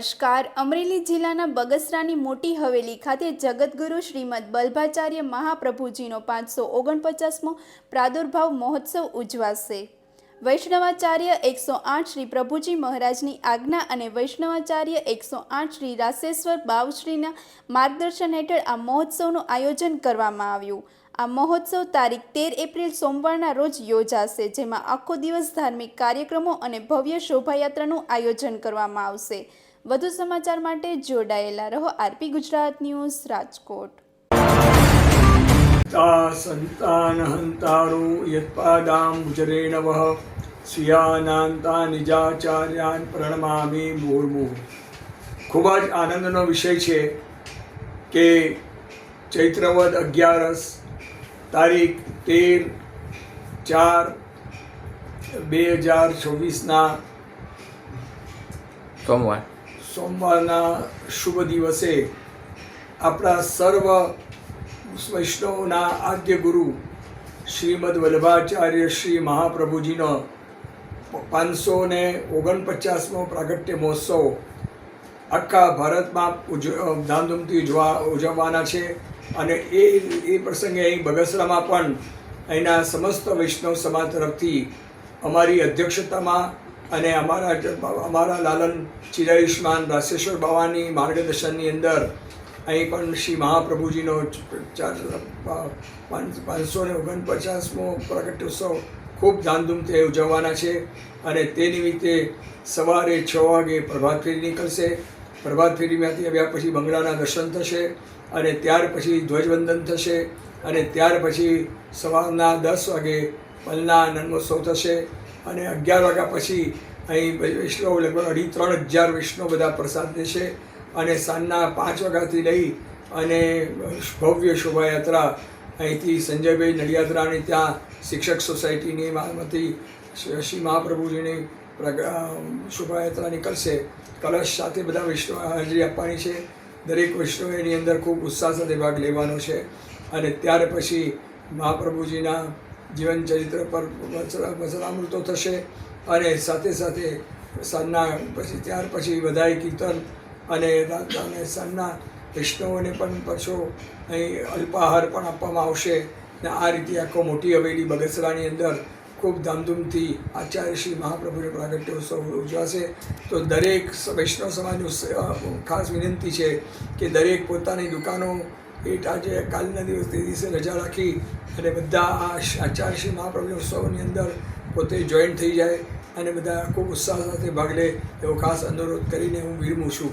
નમસ્કાર. અમરેલી જિલ્લાના બગસરાની મોટી હવેલી ખાતે જગતગુરુ શ્રીમદ બલ્ભાચાર્ય મહાપ્રભુજીનો 549મો પ્રાદુર્ભાવ મહોત્સવ ઉજવાશે. વૈષ્ણવાચાર્ય 108 શ્રી પ્રભુજી મહારાજની આજ્ઞા અને વૈષ્ણવાચાર્ય 108 શ્રી રાસેશ્વર બાવશ્રીના માર્ગદર્શન હેઠળ આ મહોત્સવનું આયોજન કરવામાં આવ્યું. આ મહોત્સવ તારીખ 13 એપ્રિલ સોમવારના રોજ યોજાશે, જેમાં આખો દિવસ ધાર્મિક કાર્યક્રમો અને ભવ્ય શોભાયાત્રાનું આયોજન કરવામાં આવશે. વધુ સમાચાર માટે જોડાયેલા રહો. RP Gujarat news, Rajkot. સંતાન હંતારો યત્પાદામ ગુજરેણવઃ સ્વીયાનાંતા નિજાચાર્યાન પ્રણમામિ મુર્મુઃ. ખૂબ જ આનંદનો વિષય છે કે ચૈત્રવદ 11 તારીખ 13/4/2024ના સોમવારના શુભ દિવસે આપણા સર્વ વૈષ્ણવના આદ્ય ગુરુ શ્રીમદ વલ્લભાચાર્ય શ્રી મહાપ્રભુજીનો 549મો પ્રાગટ્ય મહોત્સવ આખા ભારતમાં ધામધૂમથી ઉજવવાના છે. અને એ પ્રસંગે અહીં બગસરામાં પણ અહીંના સમસ્ત વૈષ્ણવ સમાજ તરફથી અમારી અધ્યક્ષતામાં અને અમારા લાલન ચિરાયુષ્માન રાસેશ્વર બાવાની માર્ગદર્શનની અંદર અહીં પણ શ્રી મહાપ્રભુજીનો 549મો પ્રગટ્યોત્સવ ખૂબ ધામધૂમથી ઉજવવાના છે. અને તે નિમિત્તે સવારે 6 વાગે પ્રભાત ફેરી નીકળશે. પ્રભાત ફેરીમાંથી આવ્યા પછી બંગલાના દર્શન થશે અને ત્યાર પછી ધ્વજવંદન થશે અને ત્યાર પછી સવારના 10 વાગે પલના નન્મોત્સવ થશે અને 11 વાગ્યા પછી અહીં વૈષ્ણવ લગભગ 2,500-3,000 વૈષ્ણવ બધા પ્રસાદ દેશે અને સાંજના 5 વાગ્યાથી લઈ અને ભવ્ય શોભાયાત્રા અહીંથી સંજયભાઈ નડિયાદરાની ત્યાં શિક્ષક સોસાયટીની માંથી શ્રી મહાપ્રભુજીની શોભાયાત્રા નીકળશે. કલશ સાથે બધા વૈષ્ણવ હાજરી આપવાની છે. દરેક વૈષ્ણવ એની અંદર ખૂબ ઉત્સાહ સાથે ભાગ લેવાનો છે. અને ત્યાર પછી મહાપ્રભુજીના જીવન ચરિત્ર પર વચનામૃતો થશે અને સાથે સાથે સાંજના પછી ત્યાર પછી બધાય કીર્તન અને સાંજના વૈષ્ણવોને પણ પાછો અહીં અલ્પાહાર પણ આપવામાં આવશે. ને આ રીતે આખો મોટી હવેલી બગસરાની અંદર ખૂબ ધામધૂમથી આચાર્ય શ્રી મહાપ્રભુનો પ્રાગટ્યોત્સવ ઉજવાશે. તો દરેક વૈષ્ણવ સમાજનું ખાસ વિનંતી છે કે દરેક પોતાની દુકાનો આજે કાલના દિવસે રજા રાખી અને બધા આ આચાર્ય શ્રી મહાપ્રભુના ઉત્સવની અંદર પોતે જોઈન્ટ થઈ જાય અને બધા ખૂબ ઉત્સાહ સાથે ભાગ લે એવો ખાસ અનુરોધ કરીને હું વિરમું છું.